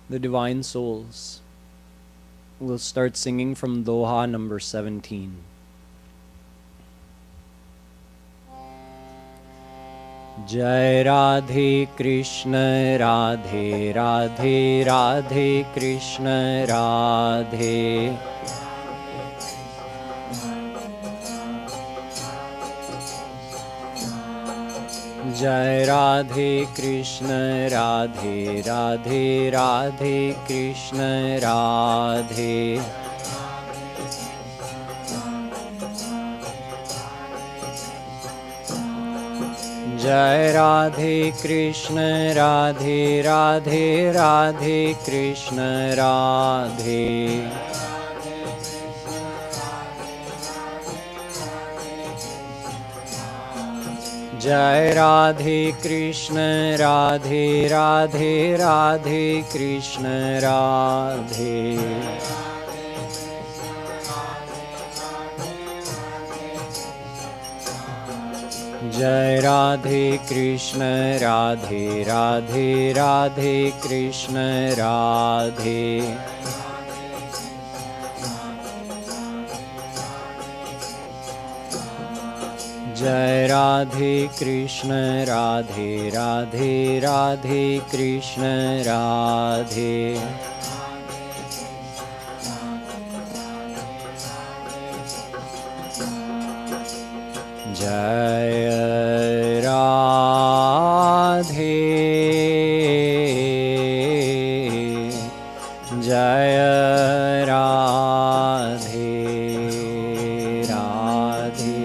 the divine souls. We'll start singing from doha number 17. Jai Radhe Krishna Radhe Radhe Radhe Krishna Radhe Jai Radhe Krishna Radhe Radhe Radhe Krishna Radhe Jai Radhe Krishna Radhe Radhe Radhe Krishna Radhe Jai Radhe Krishna Radhe Radhe Radhe Krishna Radhe Jai Radhe Krishna Radhe Radhe Radhe Krishna Radhe Jai Radhe Krishna Radhe Radhe Radhe Krishna Radhe Jai Radhe Jai Radhe Radhe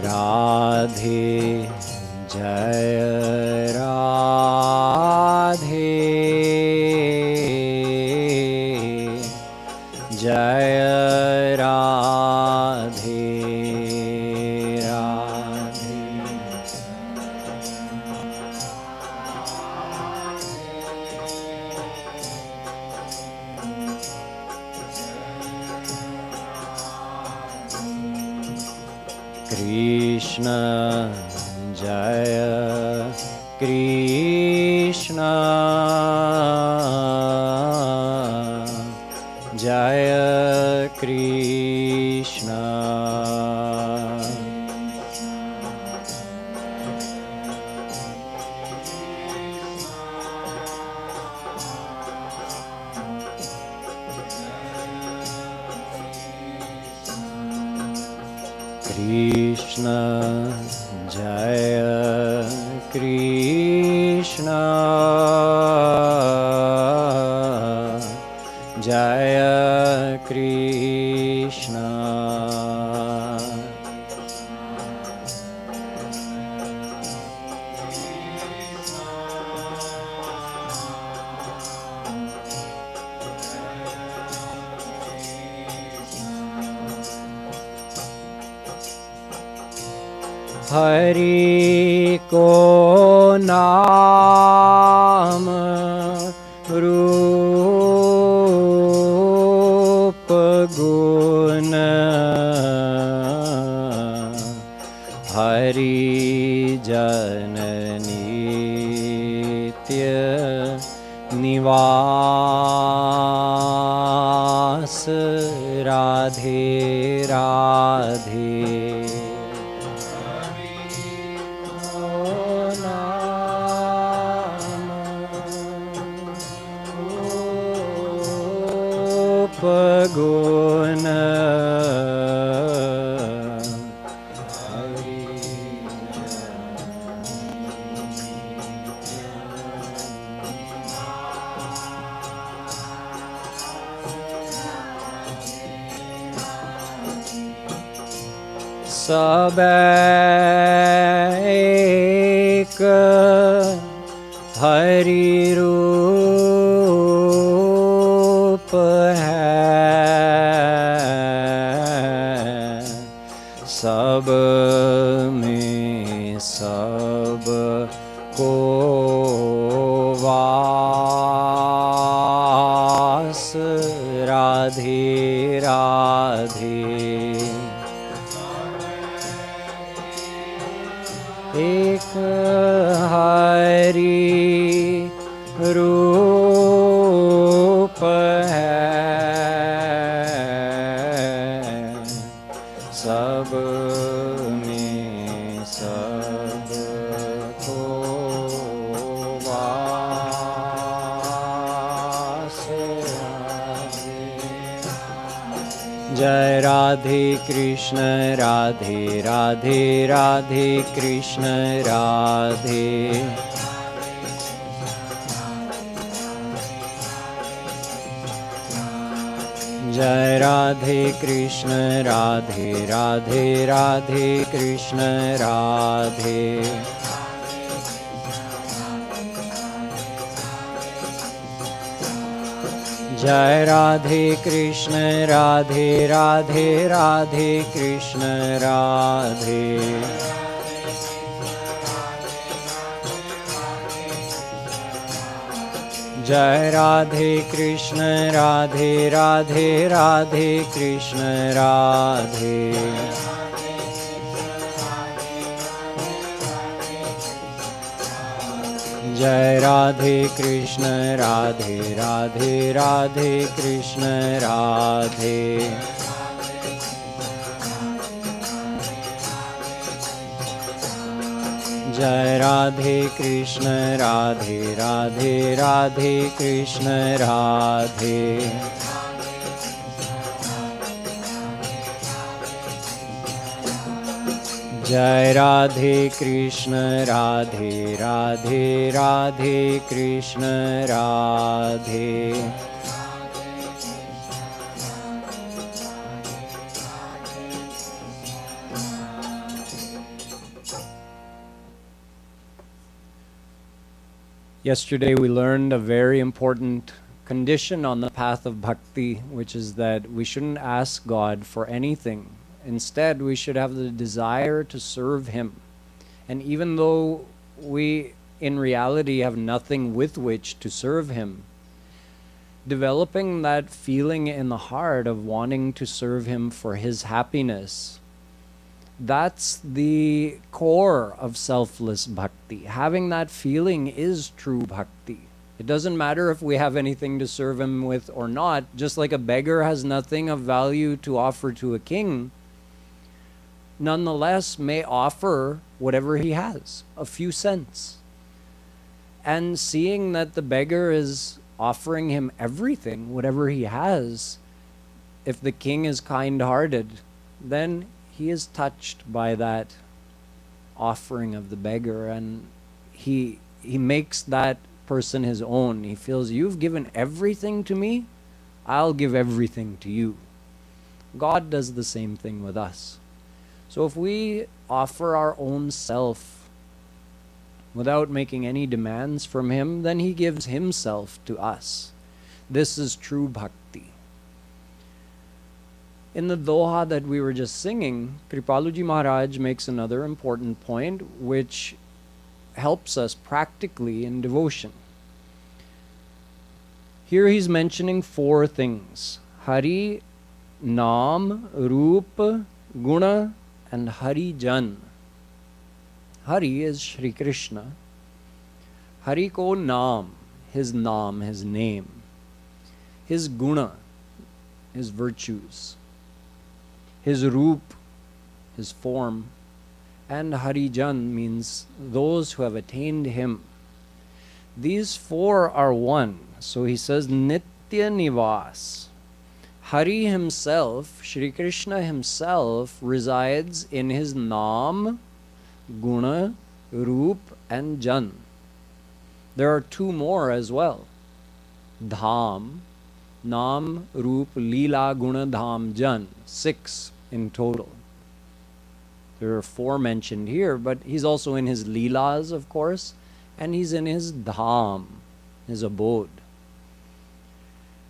Radhe Jai Radhe Jai Radhe Radhe Krishna Jaya Krishna Jaya Krishna Krishna Jaya Krishna Jaya Krishna Hari ko naam roop gun Hari jan nitya nivas Radhe Radhe Paguna Sab ek Hari रूप है सब में सब को वास Radhe Radhe Ek Hari Roop hai Sab mein sab ko vaas hai. Jai Radhe Krishna Radhe Radhe Radhe Krishna Radhe Jai Radhe Krishna Radhe Radhe Radhe Krishna Radhe Jai Radhe Krishna Radhe Radhe Radhe Krishna Radhe Jai Radhe Krishna Radhe Radhe Radhe Krishna Radhe Jai Radhe Krishna Radhe Radhe Radhe Krishna Radhe Jai Radhe Krishna Radhe Radhe Radhe Krishna Radhe Jai Radhe Krishna Radhe Radhe Radhe Krishna Radhe Yesterday we learned a very important condition on the path of bhakti, which is that we shouldn't ask God for anything. Instead, we should have the desire to serve Him. And even though we, in reality, have nothing with which to serve Him, developing that feeling in the heart of wanting to serve Him for His happiness, that's the core of selfless bhakti. Having that feeling is true bhakti. It doesn't matter if we have anything to serve Him with or not. Just like a beggar has nothing of value to offer to a king, nonetheless may offer whatever he has, a few cents. And seeing that the beggar is offering him everything, whatever he has, if the king is kind-hearted, then he is touched by that offering of the beggar, and he makes that person his own. He feels, you've given everything to me, I'll give everything to you. God does the same thing with us. So if we offer our own self without making any demands from Him, then He gives Himself to us. This is true bhakti. In the doha that we were just singing, Kripaluji Maharaj makes another important point which helps us practically in devotion. Here he's mentioning 4 things: Hari, Naam, Roop, Guna, and Hari Jan. Hari is Shri Krishna. Hari ko Naam, His name. His Guna, His virtues. His Roop, His form. And Hari Jan means those who have attained Him. These 4 are one. So he says Nitya Nivas. Hari himself, Shri Krishna himself, resides in his Naam, Guna, Roop, and Jan. There are 2 more as well. Dham, Naam, Roop, Leela, Guna, Dham, Jan. 6 in total. There are 4 mentioned here, but he's also in his Leelas, of course, and he's in his Dham, his abode.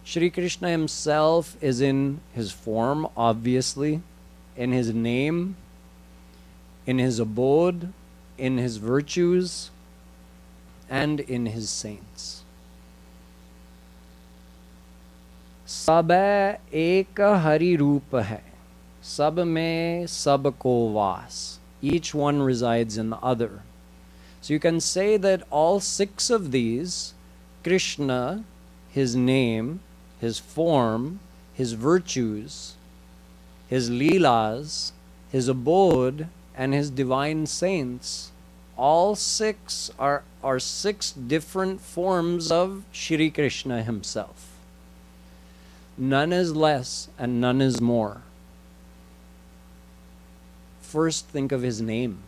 Shri Krishna himself is in his form, obviously, in his name, in his abode, in his virtues, and in his saints. सब एक हरि रूप है, सब में सब को वास. Each one resides in the other. So you can say that all 6 of these, Krishna, his name, his form, his virtues, his leelas, his abode, and his divine saints, all 6 are 6 different forms of Shri Krishna himself. None is less and none is more. First, think of his name.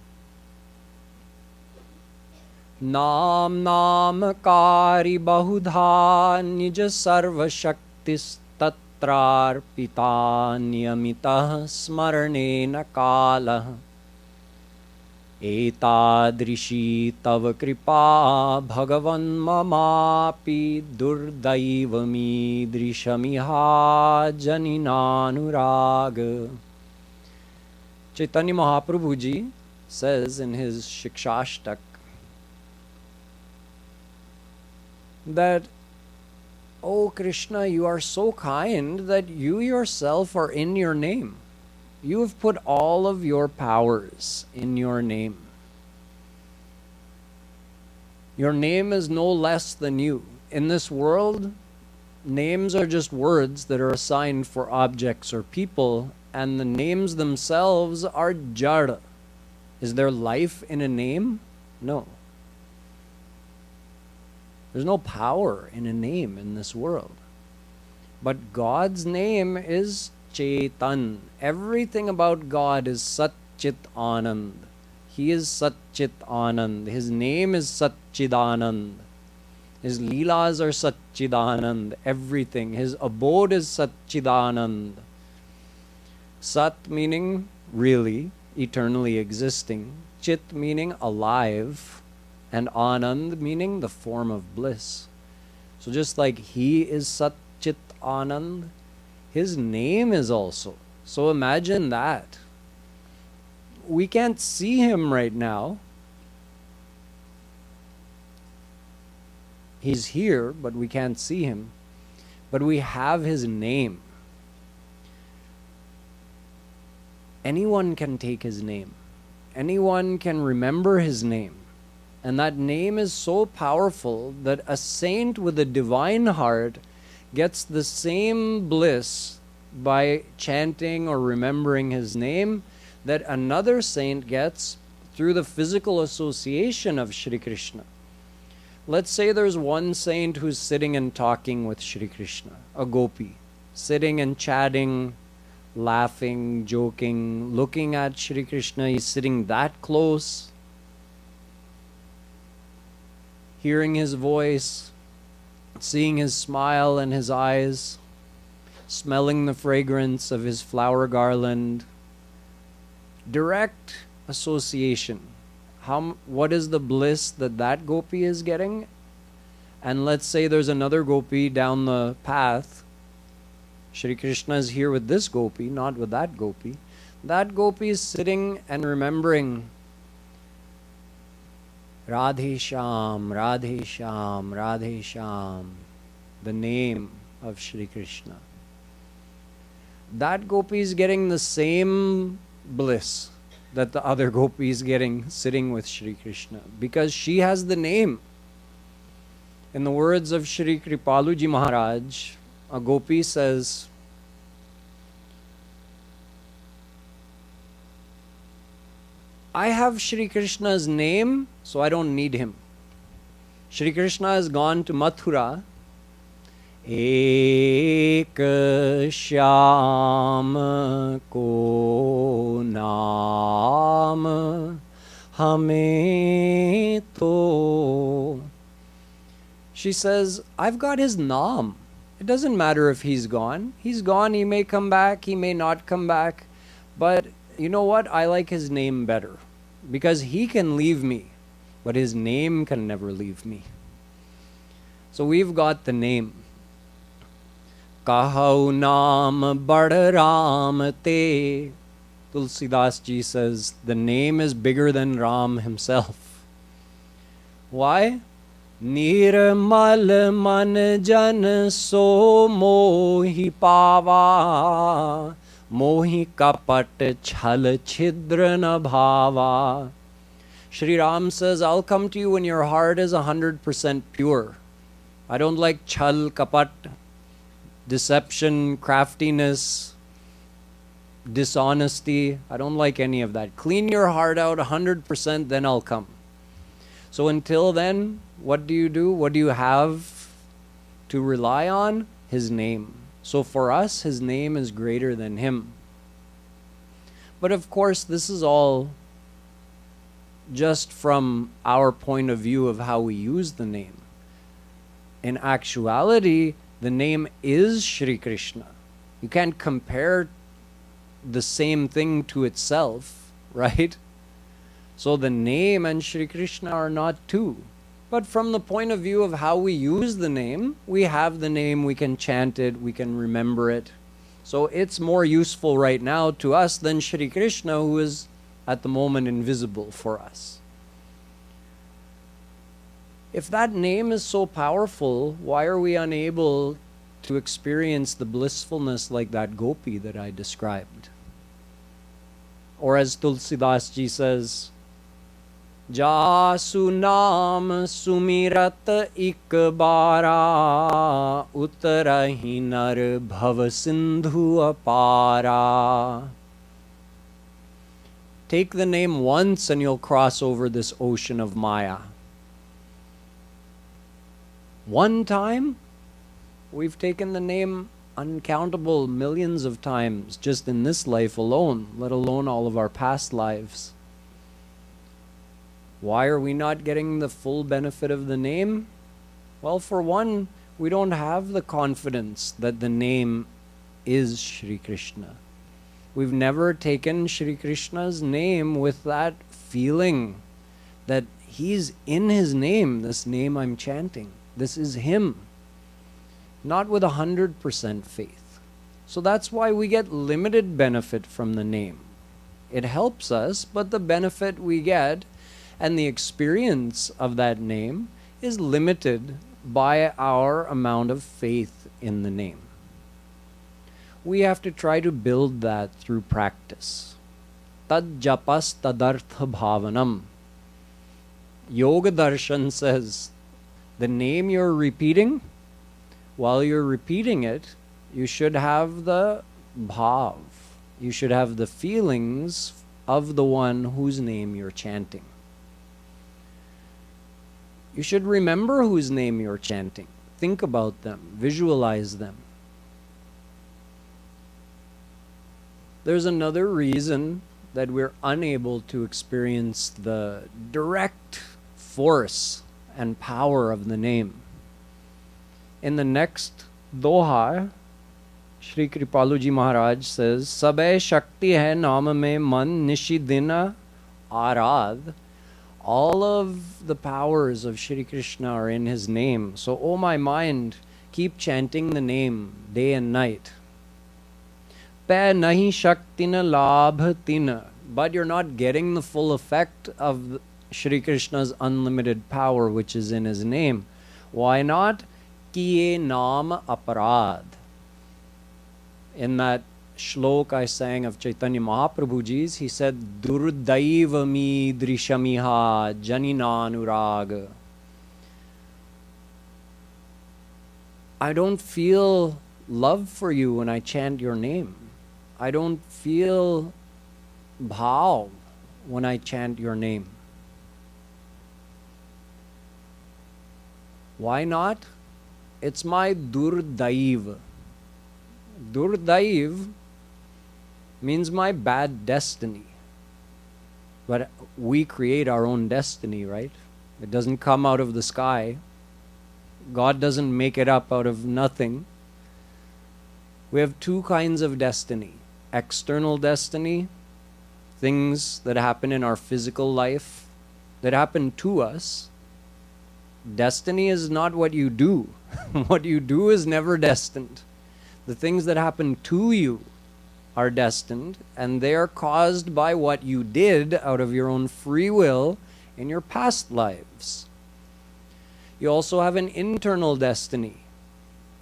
Naam namkari bahudha nij sarva shaktis tatrarpita niyamitah smaranena kalah etadrishi tav kripa bhagavan mamapi durdaivami drishamiha janinanurag. Chaitanya Mahaprabhu ji says in his Shikshashtak that, "O Krishna, you are so kind that you yourself are in your name. You have put all of your powers in your name. Your name is no less than you. In this world, names are just words that are assigned for objects or people, and the names themselves are jada. Is there life in a name? No. There's no power in a name in this world. But God's name is Chetan. Everything about God is Sat Chit Anand. He is Sat Chit Anand. His name is Sat Chidanand. His leelas are Sat Chidanand. Everything. His abode is Sat Chidanand. Sat meaning really, eternally existing. Chit meaning alive. And Anand meaning the form of bliss. So just like he is Sat Chit Anand, his name is also. So imagine that. We can't see him right now. He's here, but we can't see him. But we have his name. Anyone can take his name. Anyone can remember his name. And that name is so powerful that a saint with a divine heart gets the same bliss by chanting or remembering his name that another saint gets through the physical association of Shri Krishna. Let's say there's one saint who's sitting and talking with Shri Krishna, a gopi, sitting and chatting, laughing, joking, looking at Shri Krishna. He's sitting that close, hearing his voice, seeing his smile and his eyes, smelling the fragrance of his flower garland. Direct association. What is the bliss that that gopi is getting? And let's say there's another gopi down the path. Shri Krishna is here with this gopi, not with that gopi. That gopi is sitting and remembering Radhe Shyam, Radhe Shyam, Radhe Shyam, the name of Shri Krishna. That gopi is getting the same bliss that the other gopi is getting sitting with Shri Krishna, because she has the name. In the words of Shri Kripalu ji Maharaj, a gopi says, "I have Shri Krishna's name, so I don't need him. Shri Krishna has gone to Mathura. Ek Shyam ko naam hame to." She says, "I've got his naam. It doesn't matter if he's gone. He's gone, he may come back, he may not come back. But you know what? I like his name better. Because he can leave me, but his name can never leave me." So we've got the name. Kahau naam bad Ram te. Tulsidas ji says the name is bigger than Ram himself. Why? Nirmal man jan so mohi pava, mohi kapat chhal chhidra na bhava. Shri Ram says, I'll come to you when your heart is 100% pure. I don't like chhal, kapat, deception, craftiness, dishonesty. I don't like any of that. Clean your heart out 100%, then I'll come. So until then, what do you do? What do you have to rely on? His name. So for us, His name is greater than Him. But of course, this is all just from our point of view of how we use the name. In actuality, the name is Shri Krishna. You can't compare the same thing to itself, right? So the name and Shri Krishna are not two. But from the point of view of how we use the name, we have the name, we can chant it, we can remember it. So it's more useful right now to us than Shri Krishna, who is at the moment invisible for us. If that name is so powerful, why are we unable to experience the blissfulness like that gopi that I described? Or as Tulsidas ji says, Jasu naam sumirat ik bara, utarahi nar bhav sindhu apara. Take the name once and you'll cross over this ocean of Maya. One time, we've taken the name uncountable millions of times just in this life alone, let alone all of our past lives. Why are we not getting the full benefit of the name? Well, for one, we don't have the confidence that the name is Shri Krishna. We've never taken Shri Krishna's name with that feeling that He's in His name, this name I'm chanting. This is Him. Not with 100% faith. So that's why we get limited benefit from the name. It helps us, but the benefit we get and the experience of that name is limited by our amount of faith in the name. We have to try to build that through practice. Tad japas tadartha bhavanam. Yoga darshan says, the name you're repeating, while you're repeating it, you should have the bhav. You should have the feelings of the one whose name you're chanting. You should remember whose name you're chanting. Think about them. Visualize them. There's another reason that we're unable to experience the direct force and power of the name. In the next doha, Shri Kripalu ji Maharaj says, Sabe Shakti hai naam mein man nishi dina arad. All of the powers of Shri Krishna are in His name. So, oh my mind, keep chanting the name day and night. Pe nahi shaktina labh tina. But you're not getting the full effect of Shri Krishna's unlimited power, which is in His name. Why not? Kiye naam aparad. In that shlok I sang of Chaitanya Mahaprabhuji's, he said, Durdaiva mi drishamiha janinanurag. I don't feel love for you when I chant your name. I don't feel bhav when I chant your name. Why not? It's my durdaiv. Durdaiv means my bad destiny. But we create our own destiny, right? It doesn't come out of the sky. God doesn't make it up out of nothing. We have two kinds of destiny. External destiny, things that happen in our physical life, that happen to us. Destiny is not what you do. What you do is never destined. The things that happen to you are destined, and they are caused by what you did out of your own free will in your past lives. You also have an internal destiny.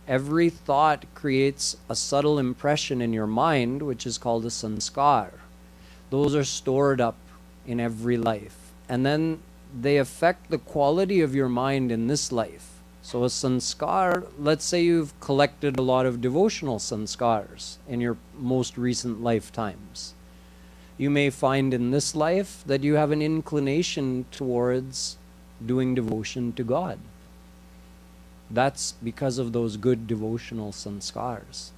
Every thought creates a subtle impression in your mind, which is called a sanskar. Those are stored up in every life. And then they affect the quality of your mind in this life. So a sanskar, let's say you've collected a lot of devotional sanskars in your most recent lifetimes. You may find in this life that you have an inclination towards doing devotion to God. That's because of those good devotional sanskars.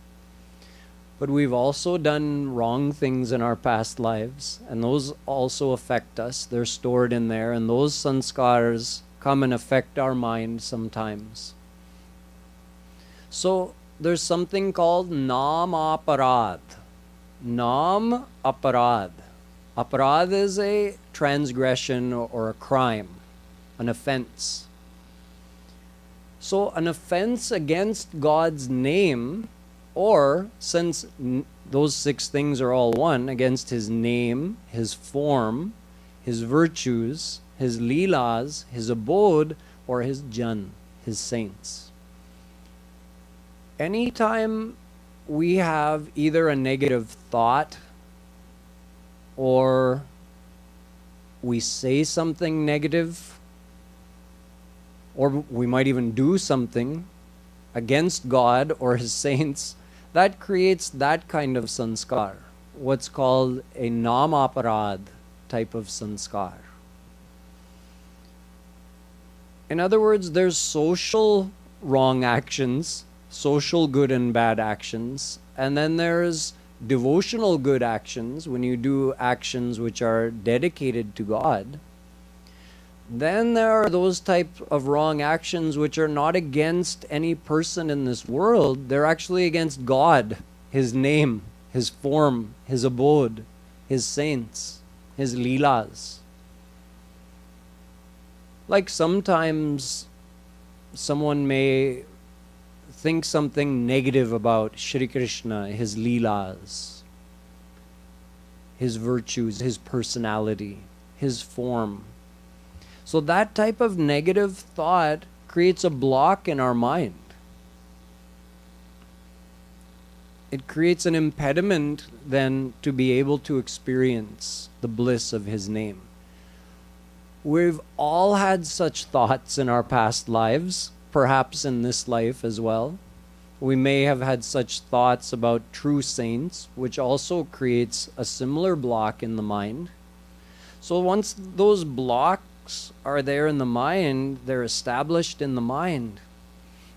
But we've also done wrong things in our past lives, and those also affect us. They're stored in there, and those sanskars come and affect our mind sometimes. So there's something called nam aparad. Nam aparad. Aparad is a transgression or a crime, an offense. So an offense against God's name, or since those 6 things are all one, against His name, His form, His virtues, His leelas, His abode, or His jan, His saints. Anytime we have either a negative thought or we say something negative, or we might even do something against God or His saints, that creates that kind of sanskar, what's called a namaparad type of sanskar. In other words, there's social wrong actions, social good and bad actions, and then there's devotional good actions, when you do actions which are dedicated to God. Then there are those type of wrong actions which are not against any person in this world. They're actually against God, His name, His form, His abode, His saints, His leelas. Like sometimes someone may think something negative about Shri Krishna, His leelas, His virtues, His personality, His form. So that type of negative thought creates a block in our mind. It creates an impediment then to be able to experience the bliss of His name. We've all had such thoughts in our past lives, perhaps in this life as well. We may have had such thoughts about true saints, which also creates a similar block in the mind. So once those blocks are there in the mind, they're established in the mind,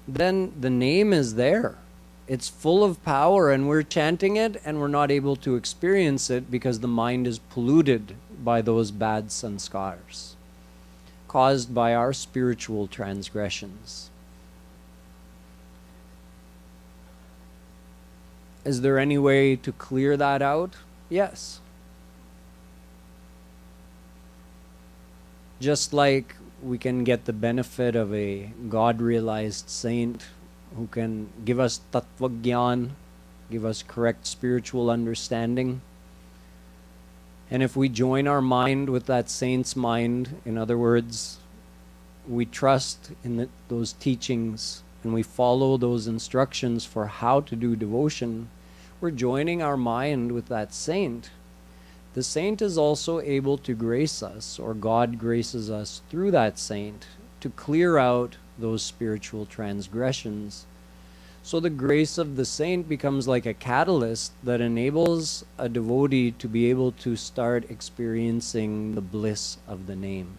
then the name is there. It's full of power, and we're chanting it and we're not able to experience it because the mind is polluted by those bad sanskars caused by our spiritual transgressions. Is there any way to clear that out? Yes. Just like we can get the benefit of a God-realized saint who can give us tattva gyan, give us correct spiritual understanding. And if we join our mind with that saint's mind, in other words, we trust in those teachings and we follow those instructions for how to do devotion, we're joining our mind with that saint. The saint is also able to grace us, or God graces us through that saint, to clear out those spiritual transgressions. So the grace of the saint becomes like a catalyst that enables a devotee to be able to start experiencing the bliss of the name.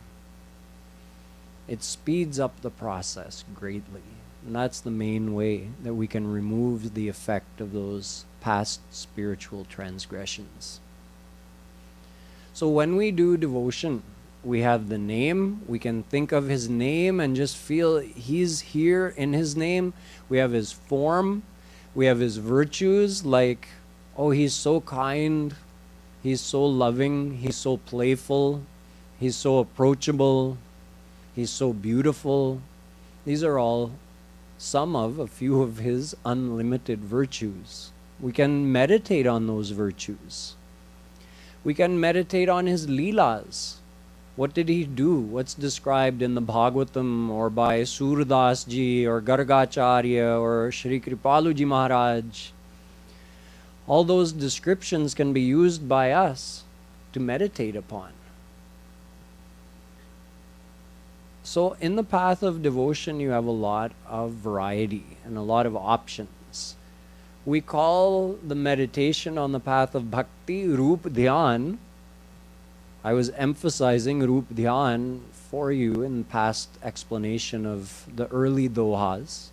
It speeds up the process greatly. And that's the main way that we can remove the effect of those past spiritual transgressions. So when we do devotion, we have the name, we can think of His name and just feel He's here in His name. We have His form, we have His virtues, like, oh, He's so kind, He's so loving, He's so playful, He's so approachable, He's so beautiful. These are all some of a few of His unlimited virtues. We can meditate on those virtues. We can meditate on His leelas. What did he do? What's described in the Bhagavatam or by Surdas ji or Gargacharya or Shri Kripalu ji Maharaj? All those descriptions can be used by us to meditate upon. So in the path of devotion, you have a lot of variety and a lot of options. We call the meditation on the path of bhakti Rup Dhyan. I was emphasizing Rup Dhyan for you in past explanation of the early dohas,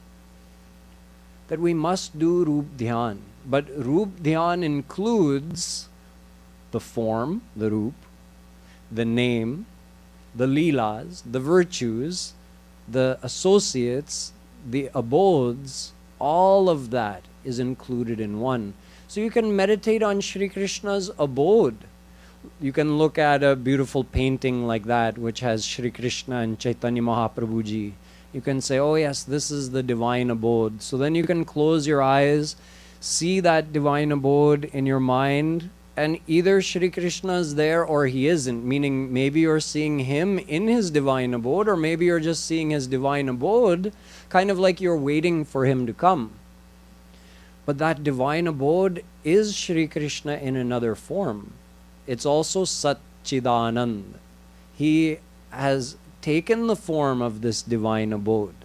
that we must do Rup Dhyan. But Rup Dhyan includes the form, the Rup, the name, the leelas, the virtues, the associates, the abodes, all of that is included in one. So you can meditate on Shri Krishna's abode. You can look at a beautiful painting like that which has Shri Krishna and Chaitanya Mahaprabhu ji. You can say, oh yes, this is the divine abode. So then you can close your eyes, see that divine abode in your mind, and either Shri Krishna is there or he isn't, meaning maybe you're seeing him in his divine abode, or maybe you're just seeing his divine abode, kind of like you're waiting for him to come. But that divine abode is Shri Krishna in another form. It's also Satchidanand. He has taken the form of this divine abode.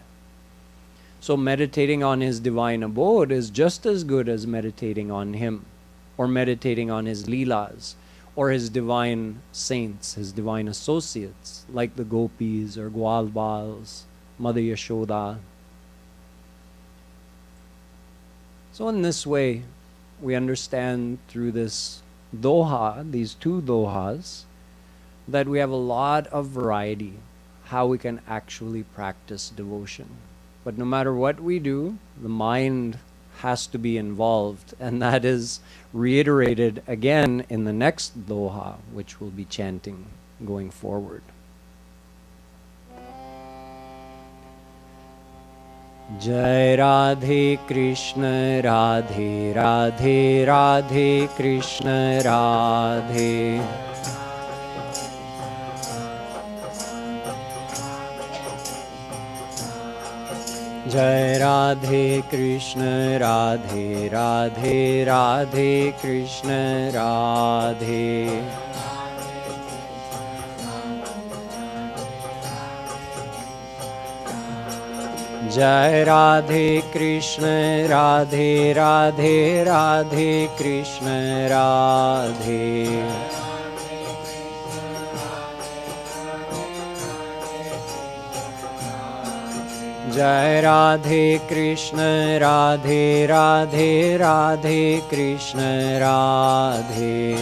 So meditating on his divine abode is just as good as meditating on him, or meditating on his leelas, or his divine saints, his divine associates, like the gopis or Gwalbals, Mother Yashoda. So in this way, we understand through this doha, these two dohas, that we have a lot of variety, how we can actually practice devotion. But no matter what we do, the mind has to be involved, and that is reiterated again in the next doha, which we'll be chanting going forward. Jai Radhe Krishna Radhe Radhe Radhe Krishna Radhe. Jai Radhe Krishna Radhe Radhe Radhe Krishna Radhe. Jai Radhe Krishna Radhe Radhe Radhe Krishna Radhe. Jai Radhe Krishna Radhe Radhe Radhe Krishna Radhe.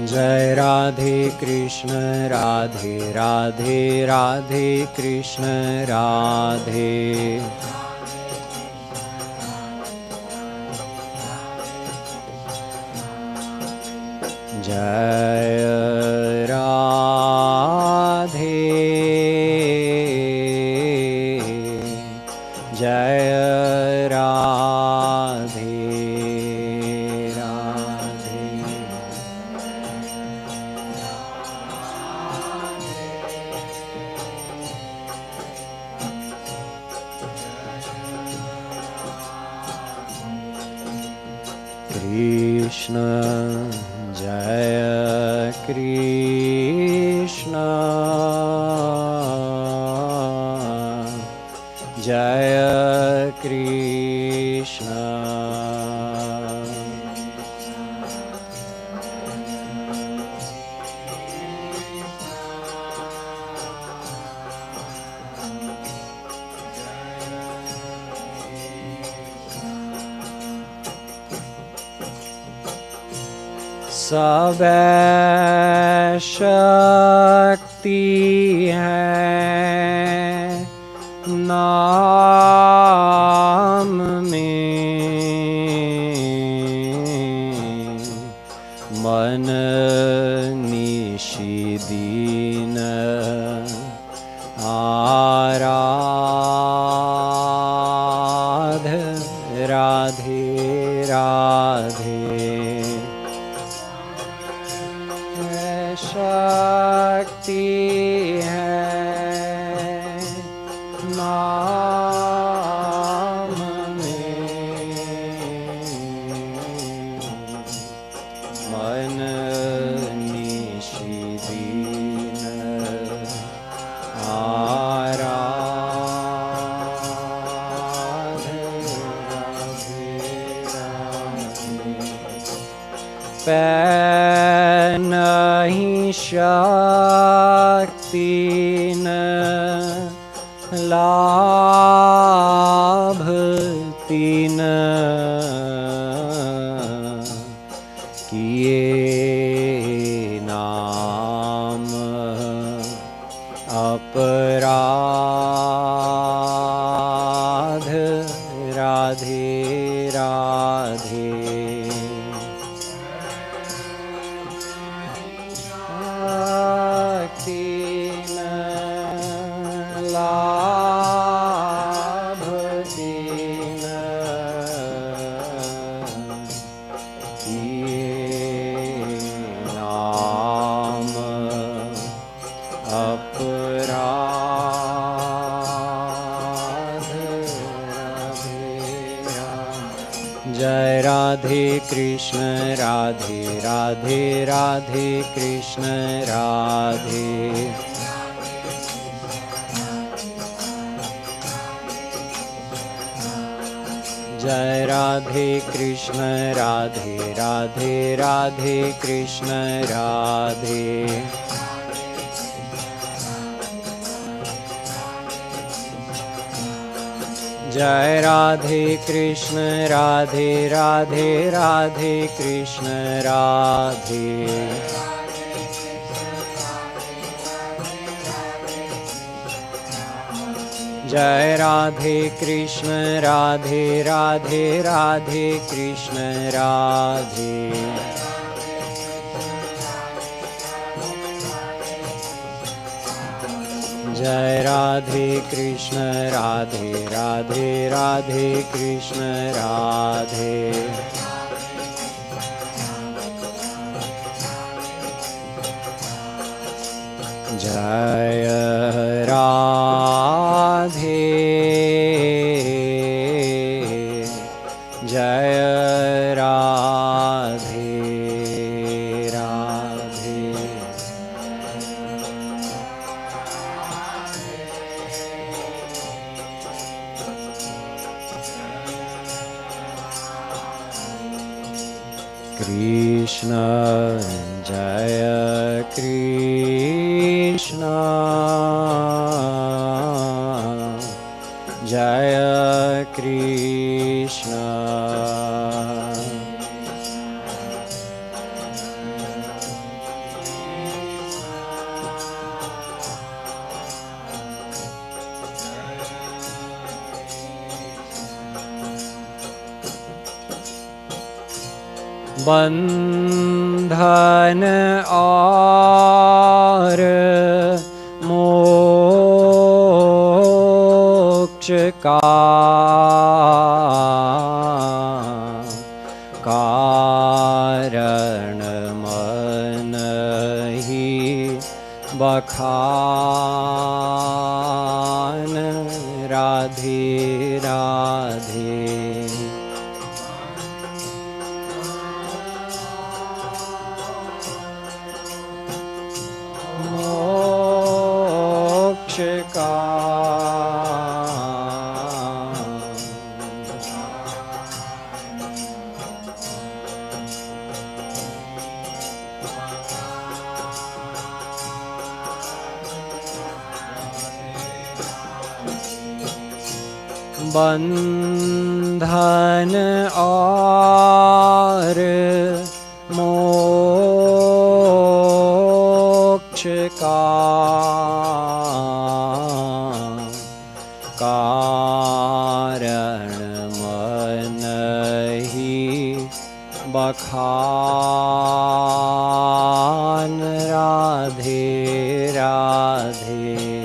Jai Radhe Krishna Radhe Radhe Radhe Krishna Radhe. Jai Radhe, Jai Radhe, Radhe. Krishna Jaya Krishna Jaya Krishna. सब शक्ति है नाम में, मन निशिदीन आराध राधे राधे। नहीं शक्ति न लाभ तीन किए नाम अपराध राधे राधे राधे कृष्ण राधे राधे राधे कृष्ण राधे जय राधे कृष्ण राधे राधे राधे कृष्ण राधे जय राधे कृष्ण राधे राधे राधे कृष्ण राधे जय राधे कृष्ण राधे राधे राधे कृष्ण राधे जय राधे कृष्ण राधे राधे राधे कृष्ण राधे जय राधे जय राधे राधे कृष्ण जय कृष्ण जय कृष्ण बंधन और मोक्ष का कारण मन ही बखान राधे राधे का बंधन और मोक्ष का कारण मन ही बखान राधे राधे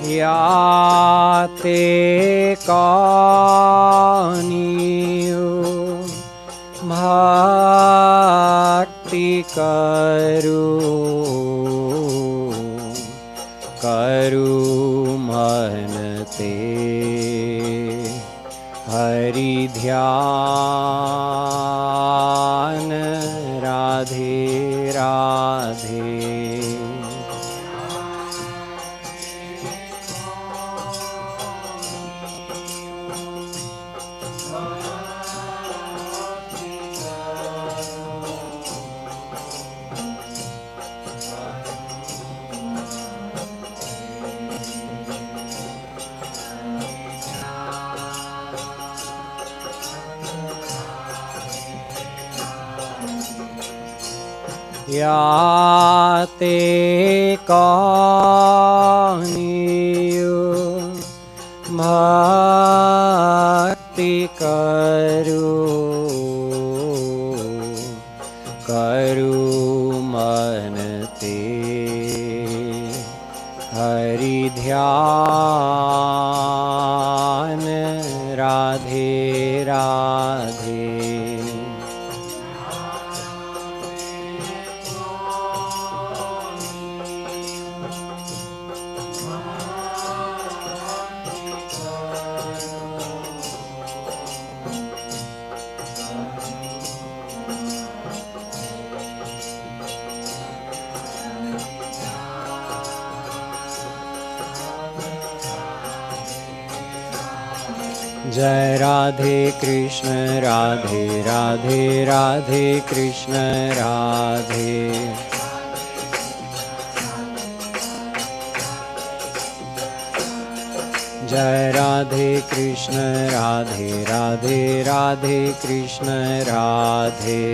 याते कानियो भक्ति करू मन ते हरि ध्यान राधे राधे। याते कानियो भक्ति करू मन ते हरि ध्यान राधे राधे। जय राधे कृष्ण राधे राधे राधे कृष्ण राधे। जय राधे कृष्ण राधे राधे राधे कृष्ण राधे।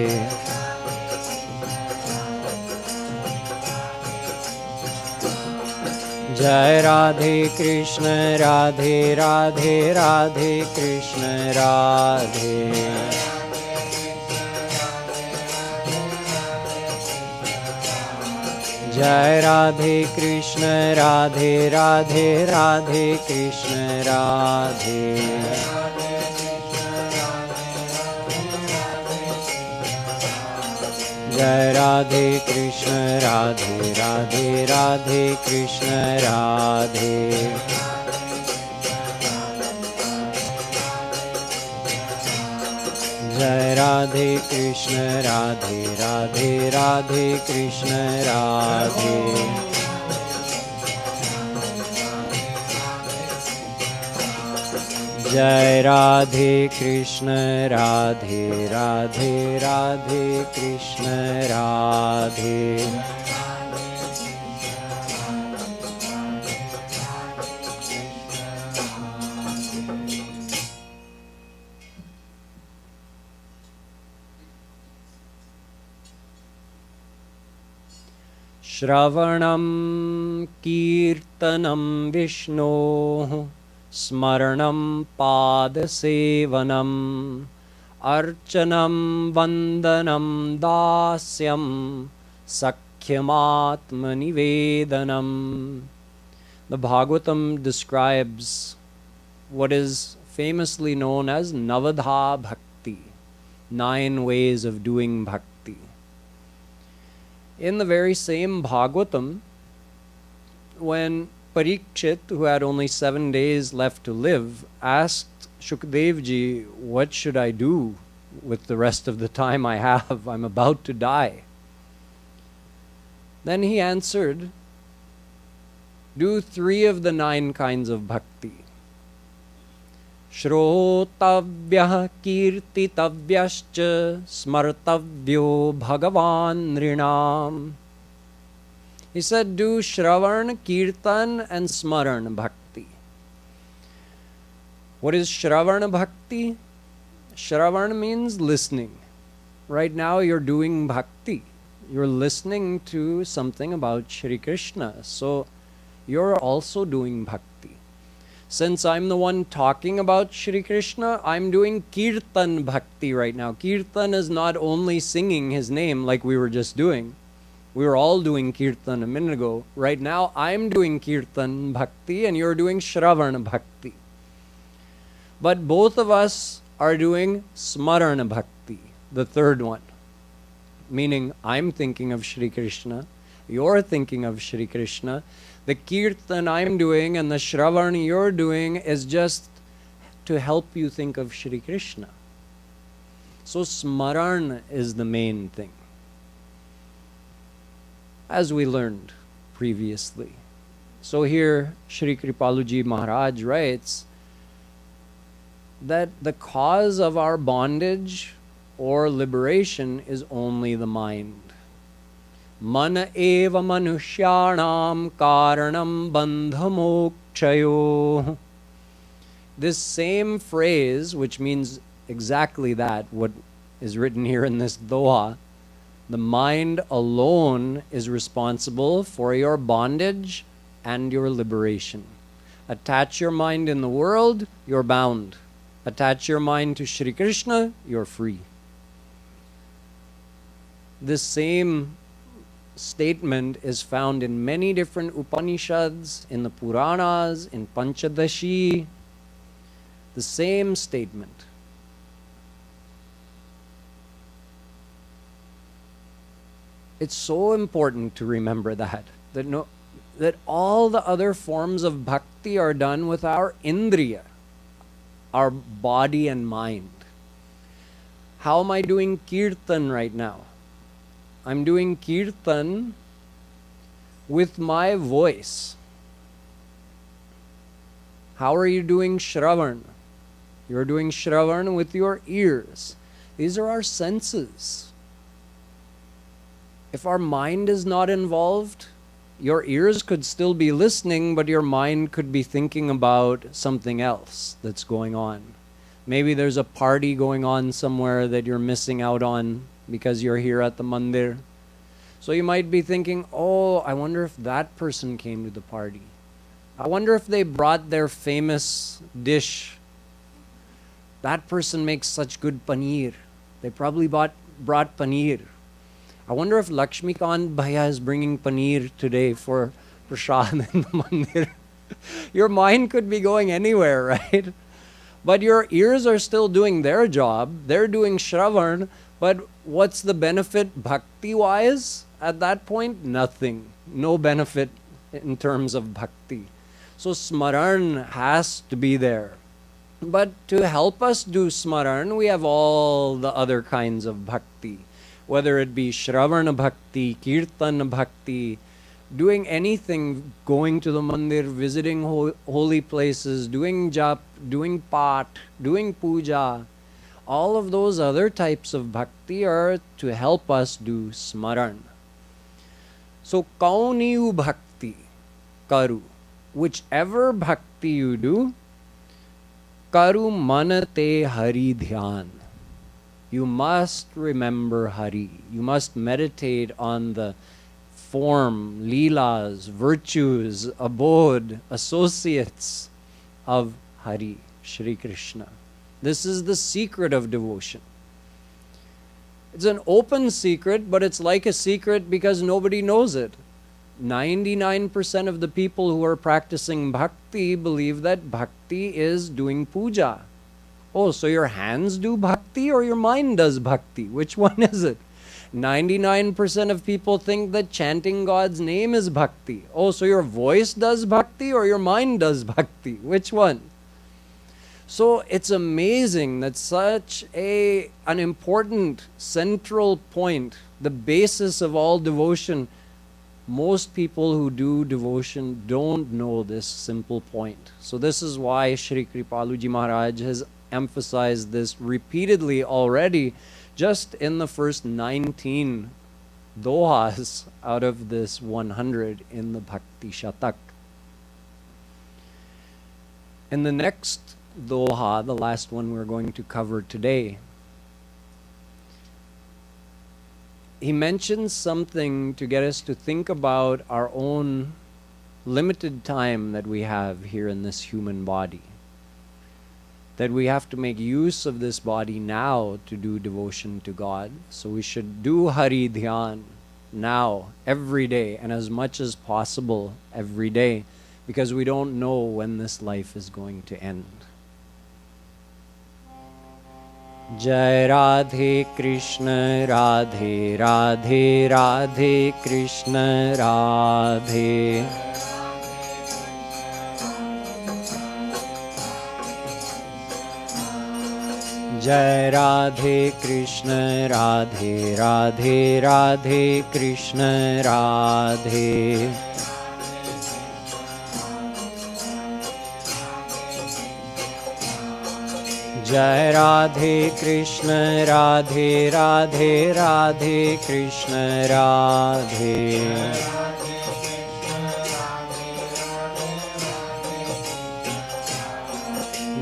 जय राधे कृष्ण राधे राधे राधे कृष्ण राधे। जय राधे कृष्ण राधे राधे राधे कृष्ण राधे। जय राधे कृष्ण राधे राधे राधे कृष्ण राधे। जय राधे कृष्ण राधे राधे राधे कृष्ण राधे। जय राधे कृष्ण राधे राधे राधे कृष्ण राधे। श्रवणं कीर्तनं विष्णोः स्मरणं पादसेवनम् अर्चनं वन्दनं दास्यं सख्यमात्मनिवेदनम्. The Bhagavatam describes what is famously known as Navadha Bhakti, 9 ways of doing bhakti. In the very same Bhagavatam, when Parikshit, who had only 7 days left to live, asked Shukdev ji, what should I do with the rest of the time I have? I'm about to die. Then he answered, do 3 of the 9 kinds of bhakti. Shrotavyah kirtitavyascha smartavyo bhagavan nrinam. He said, do Shravan, Kirtan and Smaran Bhakti. What is Shravan Bhakti? Shravan means listening. Right now you're doing Bhakti. You're listening to something about Shri Krishna. So you're also doing Bhakti. Since I'm the one talking about Shri Krishna, I'm doing Kirtan Bhakti right now. Kirtan is not only singing his name like we were just doing. We were all doing kirtan a minute ago. Right now, I'm doing kirtan bhakti and you're doing shravana bhakti. But both of us are doing smarana bhakti, the third one. Meaning, I'm thinking of Shri Krishna, you're thinking of Shri Krishna. The kirtan I'm doing and the shravana you're doing is just to help you think of Shri Krishna. So smaran is the main thing, as we learned previously. So here Shri Kripaluji Maharaj writes that the cause of our bondage or liberation is only the mind. Mana eva manushyanam karanam bandhamokshayo. This same phrase, which means exactly that, what is written here in this doha, the mind alone is responsible for your bondage and your liberation. Attach your mind in the world, you're bound. Attach your mind to Shri Krishna, you're free. This same statement is found in many different Upanishads, in the Puranas, in Panchadashi. The same statement. It's so important to remember that all the other forms of bhakti are done with our indriya, our body and mind. How am I doing kirtan right now? I'm doing kirtan with my voice. How are you doing shravan? You're doing shravan with your ears. These are our senses. If our mind is not involved, your ears could still be listening, but your mind could be thinking about something else that's going on. Maybe there's a party going on somewhere that you're missing out on because you're here at the mandir. So you might be thinking, oh, I wonder if that person came to the party. I wonder if they brought their famous dish. That person makes such good paneer. They probably brought paneer. I wonder if Lakshmikant Bhaiya is bringing paneer today for prasad in the mandir. Your mind could be going anywhere, right? But your ears are still doing their job. They're doing shravan. But what's the benefit bhakti-wise at that point? Nothing. No benefit in terms of bhakti. So smaran has to be there. But to help us do smaran, we have all the other kinds of bhakti. Whether it be shravana bhakti, kirtan bhakti, doing anything, going to the mandir, visiting holy places, doing jap, doing pat, doing puja, all of those other types of bhakti are to help us do smaran. So kauniyu bhakti karu, whichever bhakti you do, karu manate hari dhyan. You must remember Hari. You must meditate on the form, leelas, virtues, abode, associates of Hari, Shri Krishna. This is the secret of devotion. It's an open secret, but it's like a secret because nobody knows it. 99% of the people who are practicing bhakti believe that bhakti is doing puja. Oh, so your hands do bhakti or your mind does bhakti? Which one is it? 99% of people think that chanting God's name is bhakti. Oh, so your voice does bhakti or your mind does bhakti? Which one? So it's amazing that such an important central point, the basis of all devotion, most people who do devotion don't know this simple point. So this is why Shri Kripaluji Maharaj has emphasized this repeatedly already, just in the first 19 dohas out of this 100 in the Bhakti Shatak. In the next doha, the last one we're going to cover today, he mentions something to get us to think about our own limited time that we have here in this human body. That we have to make use of this body now to do devotion to God. So we should do Hari Dhyan now, every day, and as much as possible every day, because we don't know when this life is going to end. Jai Radhe Krishna Radhe Radhe Radhe Krishna Radhe. Jai Radhe Krishna Radhe Radhe Radhe Krishna Radhe. Jai Radhe Krishna Radhe Radhe Radhe Krishna Radhe.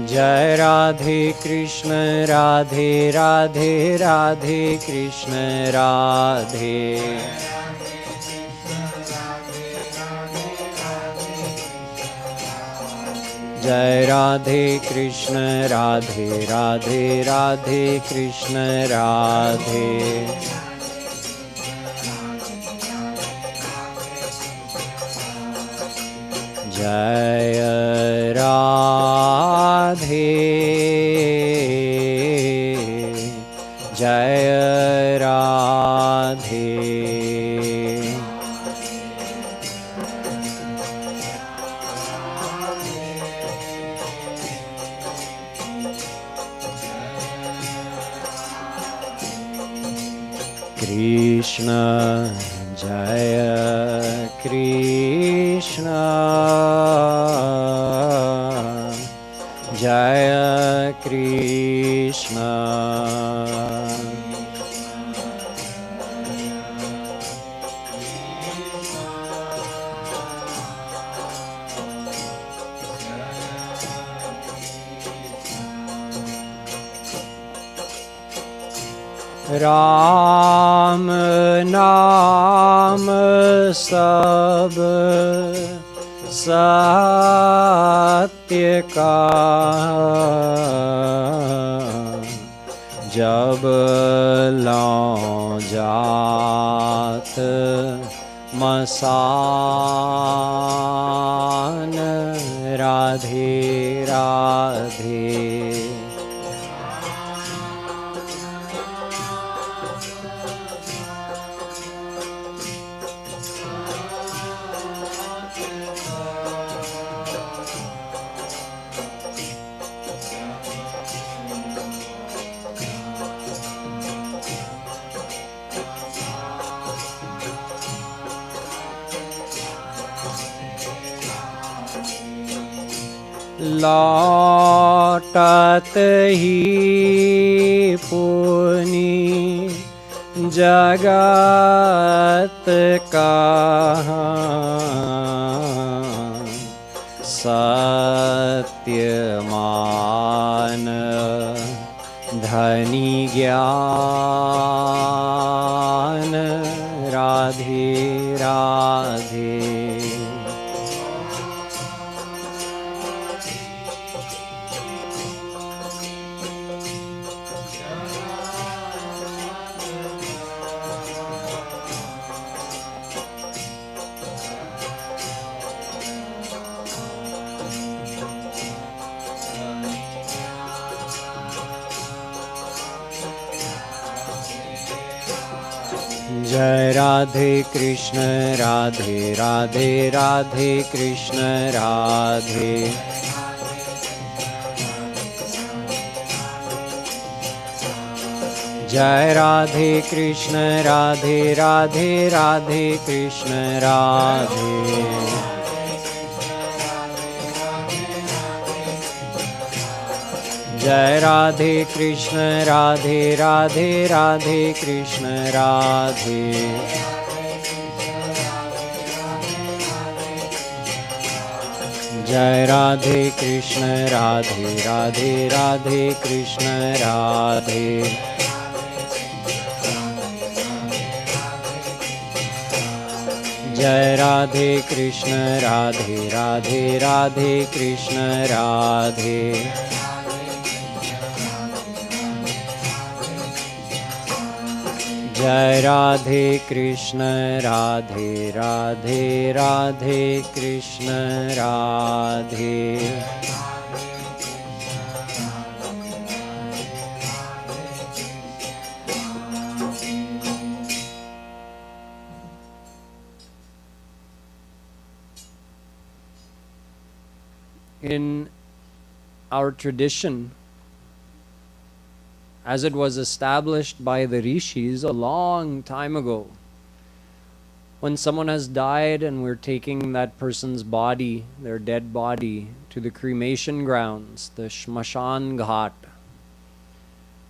Jai Radhe Krishna Radhe Radhe Radhe Krishna Radhe. Jai Radhe Krishna Radhe Radhe Radhe Krishna Radhe. Jai Radhe, Jai Radhe. Krishna, Jaya Krishna, Jaya Krishna. Ram Naam Sab Satya Ka, Jab Laun Jaat Masan, Radhe Radhe. लौटत ही पुनि जगत का, सत्यमान धनी ज्ञान, राधे राधे। जय राधे कृष्ण राधे राधे राधे कृष्ण राधे। जय राधे कृष्ण राधे राधे राधे कृष्ण राधे। जय राधे कृष्ण राधे राधे राधे कृष्ण राधे। जय राधे कृष्ण राधे राधे राधे कृष्ण राधे। जय Radhe Krishna Radhe Radhe Radhe Krishna Radhe. Jai Radhe Krishna, Radhe Radhe, Radhe Krishna, Radhe. In our tradition, as it was established by the rishis a long time ago, when someone has died and we're taking that person's body, their dead body, to the cremation grounds, the Shmashan Ghat,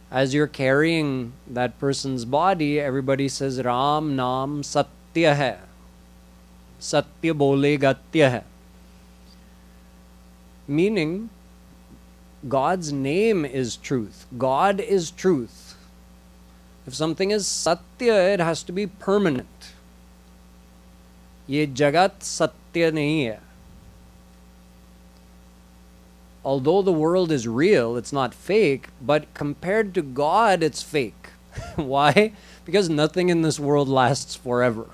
as you're carrying that person's body, everybody says, Ram Naam Satya Hai. Satya Bole Gatya Hai. Meaning, God's name is truth. God is truth. If something is Satya, it has to be permanent. Ye Jagat Satya nahi hai. Although the world is real, it's not fake, but compared to God, it's fake. Why? Because nothing in this world lasts forever.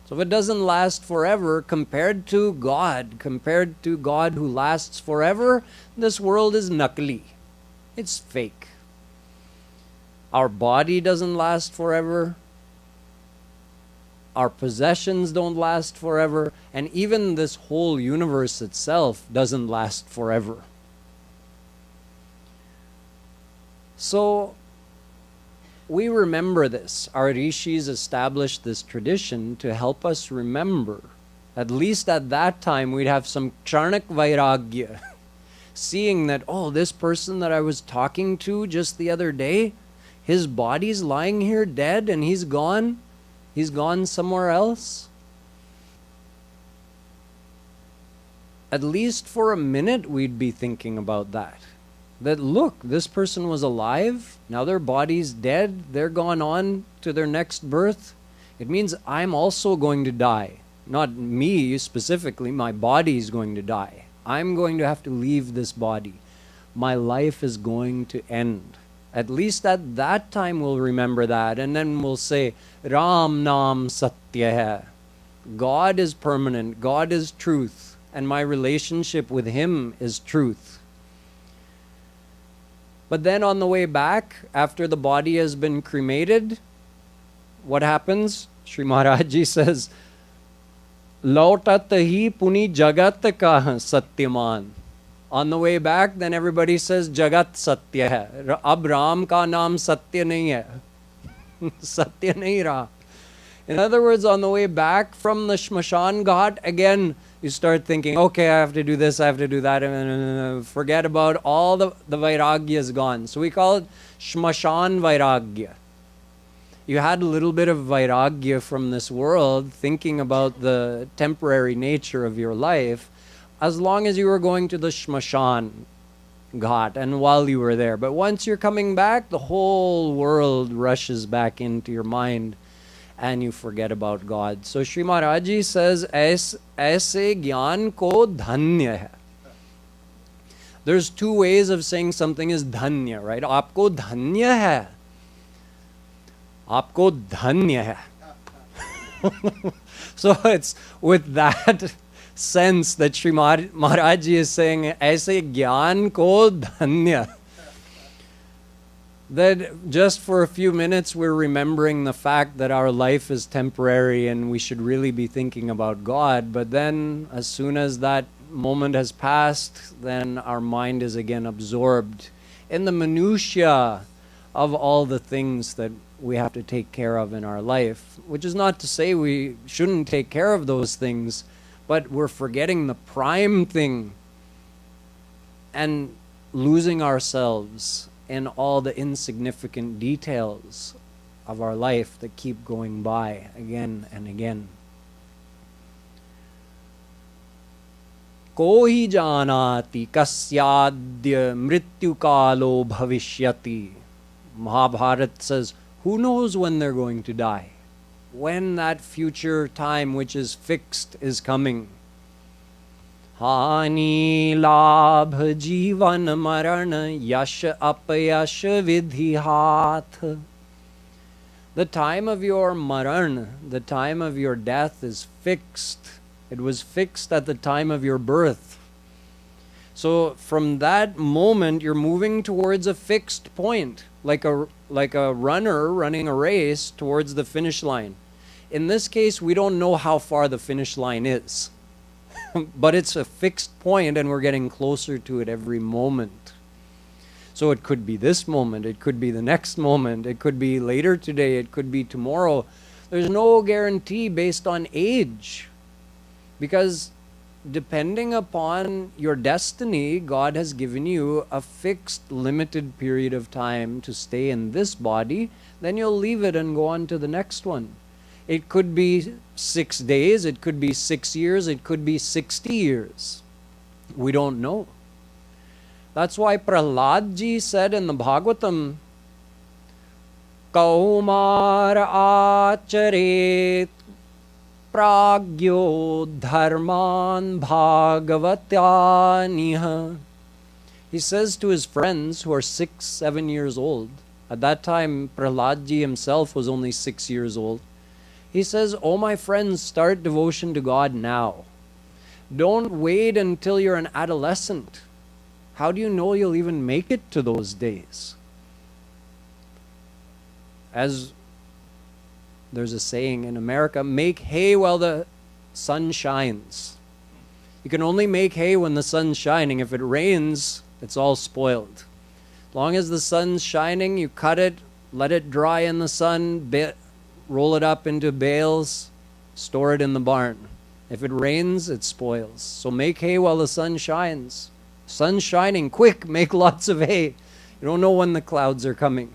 So if it doesn't last forever, compared to God who lasts forever, this world is nakli. It's fake. Our body doesn't last forever. Our possessions don't last forever. And even this whole universe itself doesn't last forever. So we remember this. Our rishis established this tradition to help us remember. At least at that time, we'd have some kshanak vairagya. Seeing that, oh, this person that I was talking to just the other day, his body's lying here dead and he's gone. He's gone somewhere else. At least for a minute, we'd be thinking about that. That look, this person was alive, now their body's dead, they're gone on to their next birth. It means I'm also going to die. Not me specifically, my body's going to die. I'm going to have to leave this body. My life is going to end. At least at that time we'll remember that, and then we'll say, Ram Naam Satya Hai. God is permanent, God is truth, and my relationship with Him is truth. But then on the way back, after the body has been cremated, what happens? Sri Maharaj ji says, Lautat hi puni jagat ka satyaman. On the way back, then everybody says, Jagat Satya hai. Ab Ram ka naam Satya nahi hai. Satya nahi raha. In other words, on the way back from the Shmashan Ghat, again, you start thinking, okay, I have to do this, I have to do that, and forget about all the vairagya is gone. So we call it Shmashan Vairagya. You had a little bit of vairagya from this world, thinking about the temporary nature of your life, as long as you were going to the Shmashan Ghat and while you were there. But once you're coming back, the whole world rushes back into your mind, and you forget about God. So Sri Maharaj ji says, Aise gyan ko dhanya hai. There's two ways of saying something is dhanya, right? Aapko dhanya hai. Aapko dhanya hai. So it's with that sense that Sri Maharaj ji is saying, Aise gyan ko dhanya. That just for a few minutes we're remembering the fact that our life is temporary and we should really be thinking about God. But then as soon as that moment has passed, then our mind is again absorbed in the minutiae of all the things that we have to take care of in our life. Which is not to say we shouldn't take care of those things, but we're forgetting the prime thing and losing ourselves in all the insignificant details of our life that keep going by again and again. Kohi janati kasyadya mrityu kalo bhavishyati. Mahabharata says, who knows when they're going to die? When that future time which is fixed is coming. Hani labh jivan maran yash apayash vidhi hath. The time of your maran, the time of your death is fixed. It was fixed at the time of your birth. So from that moment, you're moving towards a fixed point, like a runner running a race towards the finish line. In this case, we don't know how far the finish line is, but it's a fixed point and we're getting closer to it every moment. So it could be this moment, it could be the next moment, it could be later today, it could be tomorrow. There's no guarantee based on age, because depending upon your destiny, God has given you a fixed, limited period of time to stay in this body, then you'll leave it and go on to the next one. It could be 6 days, it could be 6 years, it could be 60 years. We don't know. That's why Prahlad ji said in the Bhagavatam, Kaumar acharet pragyo dharman bhagavataniha. He says to his friends who are 6, 7 years old. At that time, Prahlad ji himself was only 6 years old. He says, "Oh my friends, start devotion to God now. Don't wait until you're an adolescent. How do you know you'll even make it to those days?" As there's a saying in America, make hay while the sun shines. You can only make hay when the sun's shining. If it rains, it's all spoiled. As long as the sun's shining, you cut it, let it dry in the sun, roll it up into bales, store it in the barn. If it rains, it spoils. So make hay while the sun shines. Sun's shining, quick, make lots of hay. You don't know when the clouds are coming.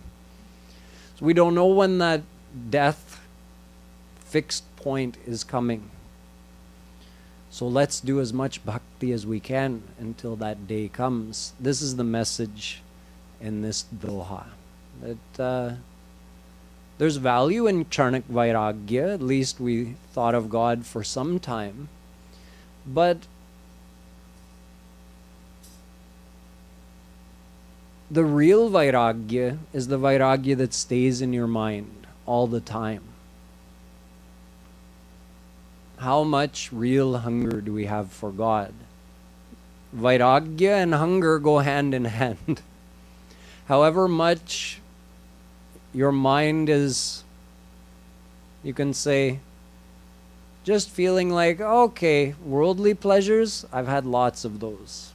So we don't know when that death fixed point is coming. So let's do as much bhakti as we can until that day comes. This is the message in this doha. That there's value in charnak vairagya. At least we thought of God for some time. But the real vairagya is the vairagya that stays in your mind all the time. How much real hunger do we have for God? Vairagya and hunger go hand in hand. However much your mind is, you can say, just feeling like, okay, worldly pleasures, I've had lots of those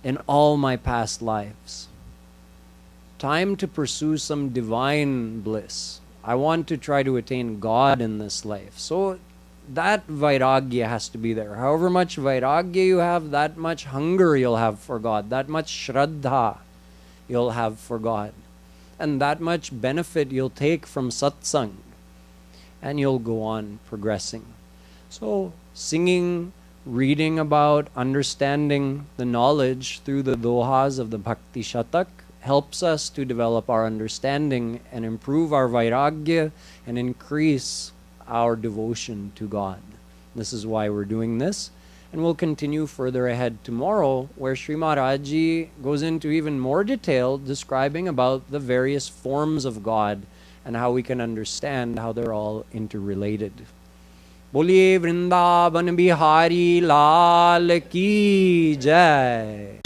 in all my past lives. Time to pursue some divine bliss. I want to try to attain God in this life. So that vairagya has to be there. However much vairagya you have, that much hunger you'll have for God, that much shraddha you'll have for God, and that much benefit you'll take from satsang, and you'll go on progressing. So singing, reading about, understanding the knowledge through the dohas of the Bhakti Shatak helps us to develop our understanding and improve our vairagya and increase our devotion to God. This is why we're doing this. And we'll continue further ahead tomorrow, where Sri Maharaj goes into even more detail describing about the various forms of God and how we can understand how they're all interrelated. Boliye Vrindavan Bihari Lal Ki Jai.